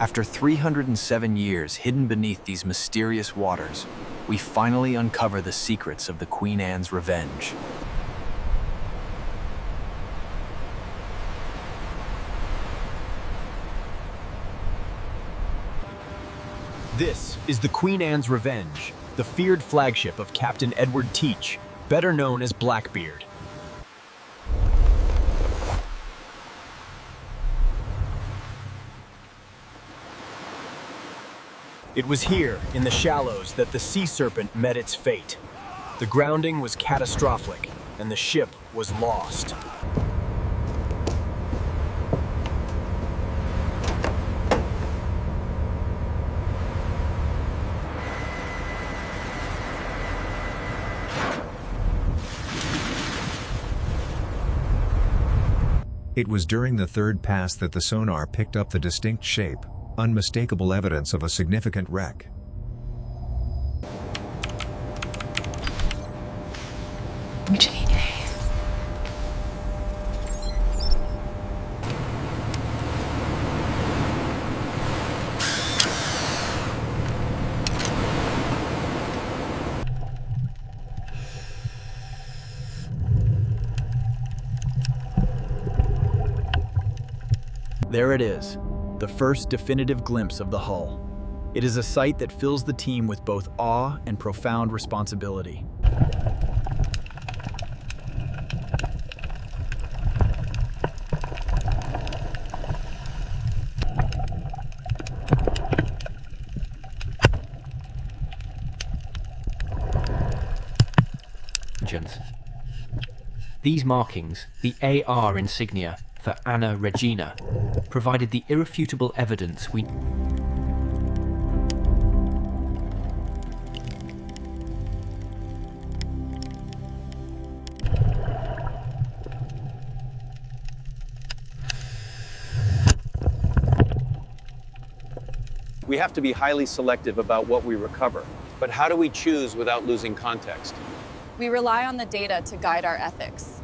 After 307 years hidden beneath these mysterious waters, we finally uncover the secrets of the Queen Anne's Revenge. This is the Queen Anne's Revenge, the feared flagship of Captain Edward Teach, better known as Blackbeard. It was here, in the shallows, that the sea serpent met its fate. The grounding was catastrophic, and the ship was lost. It was during the third pass that the sonar picked up the distinct shape, unmistakable evidence of a significant wreck. There it is, the first definitive glimpse of the hull. It is a sight that fills the team with both awe and profound responsibility. These markings, the AR insignia for Anna Regina, provided the irrefutable evidence we We have to be highly selective about what we recover. But how do we choose without losing context? We rely on the data to guide our ethics.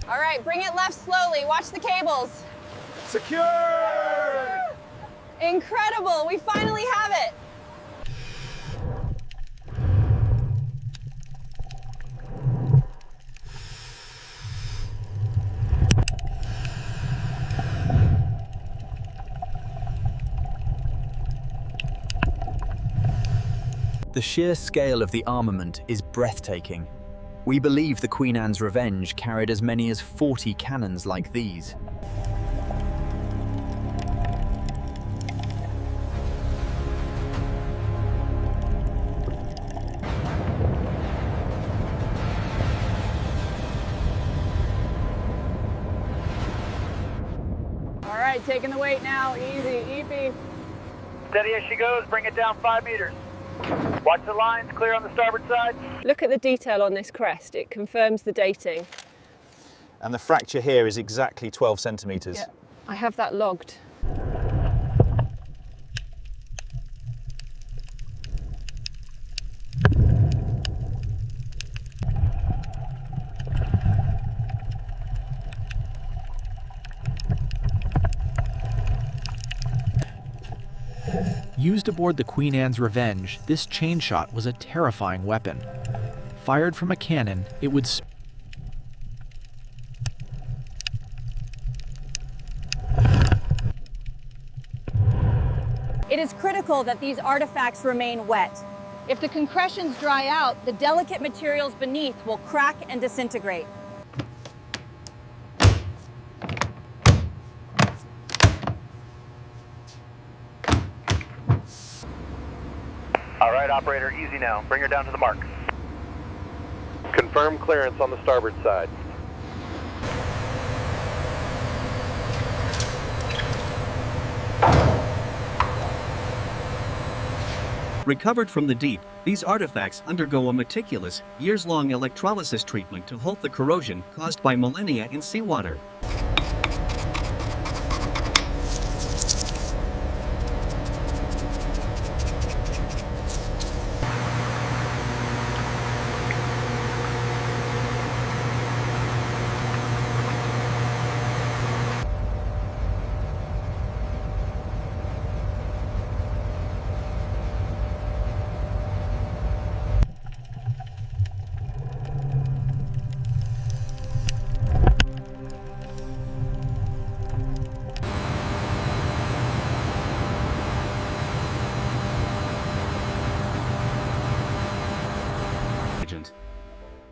All right, bring it left slowly. Watch the cables. Secure! Incredible, we finally have it. The sheer scale of the armament is breathtaking. We believe the Queen Anne's Revenge carried as many as 40 cannons like these. All right, taking the weight now, easy, eepy. Steady as she goes, bring it down 5 meters. Watch the lines, clear on the starboard side. Look at the detail on this crest, it confirms the dating. And the fracture here is exactly 12 centimeters. Yeah, I have that logged. Used aboard the Queen Anne's Revenge, this chain shot was a terrifying weapon. Fired from a cannon, it would It is critical that these artifacts remain wet. If the concretions dry out, the delicate materials beneath will crack and disintegrate. All right, operator, easy now. Bring her down to the mark. Confirm clearance on the starboard side. Recovered from the deep, these artifacts undergo a meticulous, years-long electrolysis treatment to halt the corrosion caused by millennia in seawater.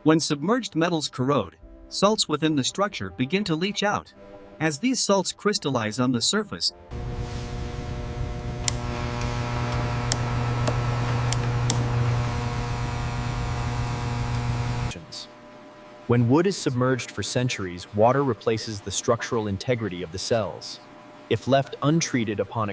When submerged metals corrode, salts within the structure begin to leach out. As these salts crystallize on the surface, When wood is submerged for centuries, water replaces the structural integrity of the cells. If left untreated upon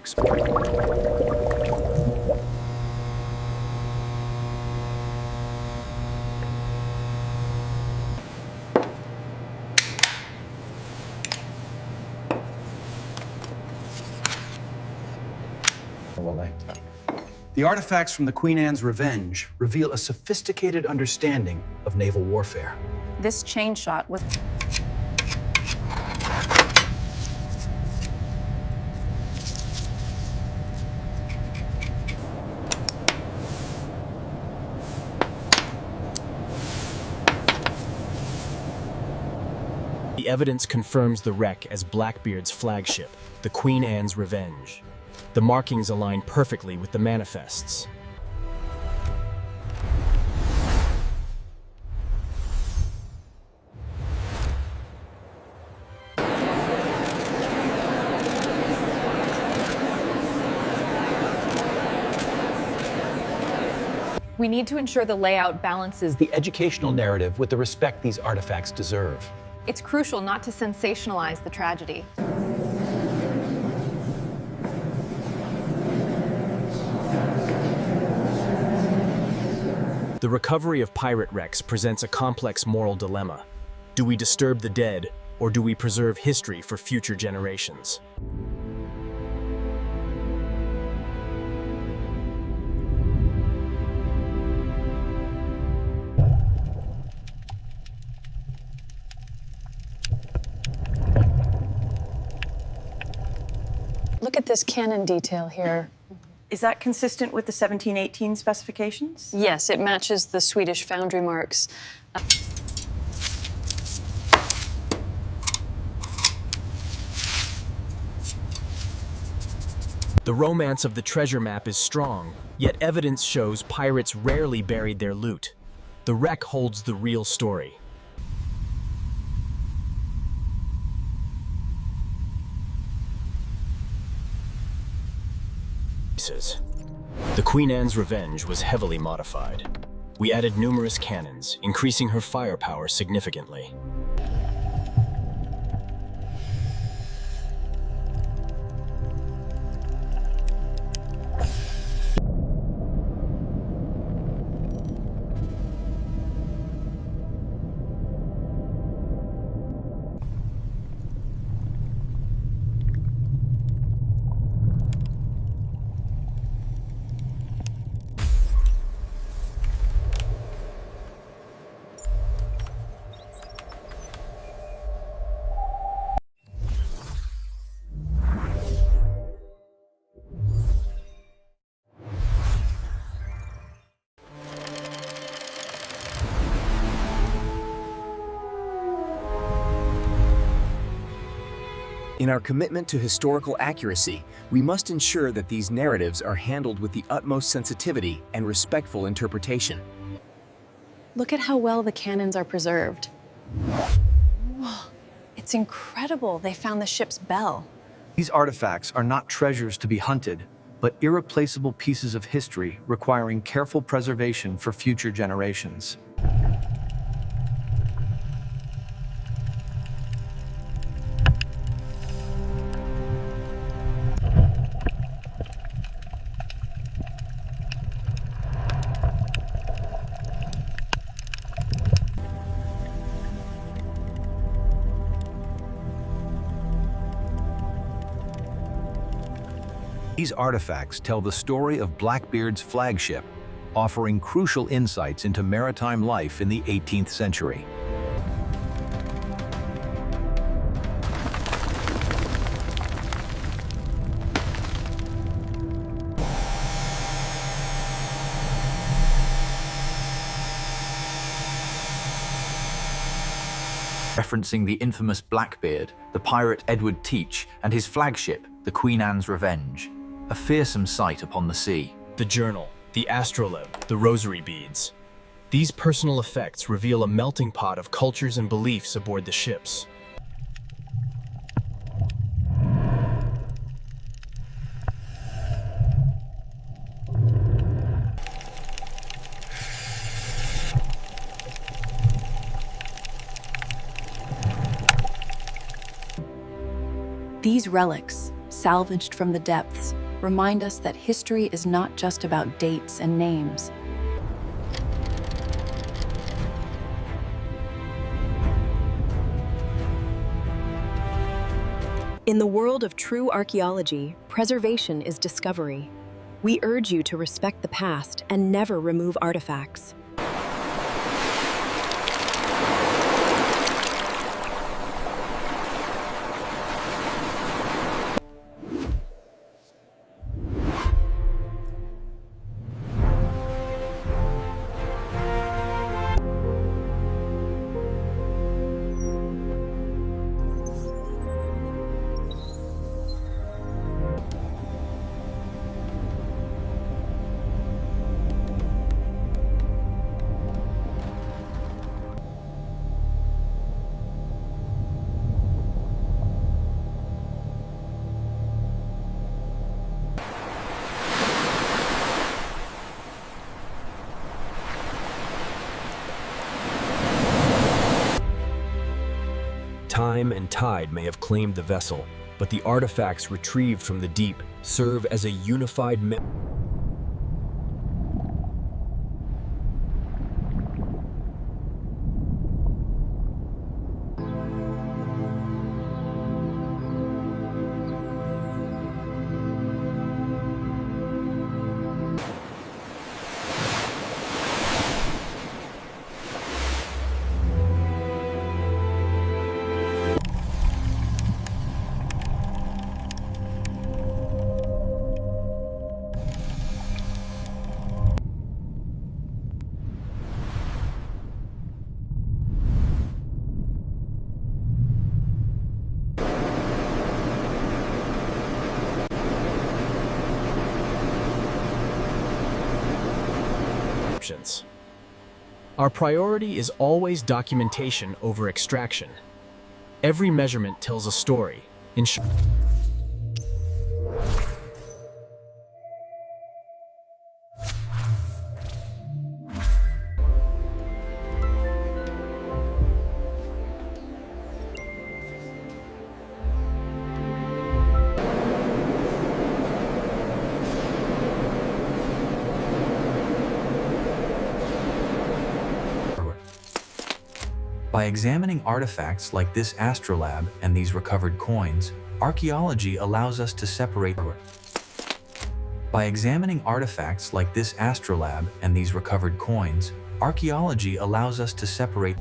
The artifacts from the Queen Anne's Revenge reveal a sophisticated understanding of naval warfare. This chain shot was... The evidence confirms the wreck as Blackbeard's flagship, the Queen Anne's Revenge. The markings align perfectly with the manifests. We need to ensure the layout balances The educational narrative with the respect these artifacts deserve. It's crucial not to sensationalize the tragedy. The recovery of pirate wrecks presents a complex moral dilemma. Do we disturb the dead, or do we preserve history for future generations? Look at this cannon detail here. Is that consistent with the 1718 specifications? Yes, it matches the Swedish foundry marks. The romance of the treasure map is strong, yet evidence shows pirates rarely buried their loot. The wreck holds the real story. The Queen Anne's Revenge was heavily modified. We added numerous cannons, increasing her firepower significantly. In our commitment to historical accuracy, we must ensure that these narratives are handled with the utmost sensitivity and respectful interpretation. Look at how well the cannons are preserved. Whoa, it's incredible they found the ship's bell. These artifacts are not treasures to be hunted, but irreplaceable pieces of history requiring careful preservation for future generations. These artifacts tell the story of Blackbeard's flagship, offering crucial insights into maritime life in the 18th century. Referencing the infamous Blackbeard, the pirate Edward Teach, and his flagship, the Queen Anne's Revenge. A fearsome sight upon the sea. The journal, the astrolabe, the rosary beads. These personal effects reveal a melting pot of cultures and beliefs aboard the ships. These relics, salvaged from the depths, remind us that history is not just about dates and names. In the world of true archaeology, preservation is discovery. We urge you to respect the past and never remove artifacts. Time and tide may have claimed the vessel, but the artifacts retrieved from the deep serve as a unified options. Our priority is always documentation over extraction. Every measurement tells a story. By examining artifacts like this astrolabe and these recovered coins, archaeology allows us to separate. By examining artifacts like this astrolabe and these recovered coins, archaeology allows us to separate.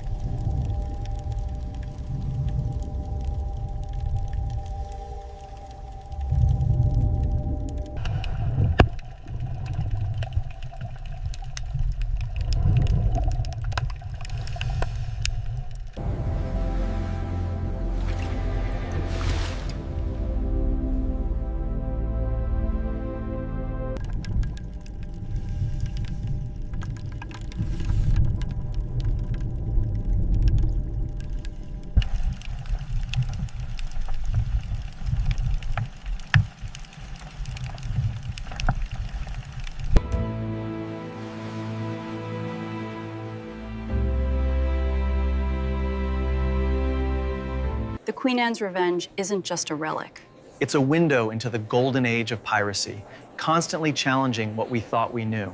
The Queen Anne's Revenge isn't just a relic. It's a window into the golden age of piracy, constantly challenging what we thought we knew.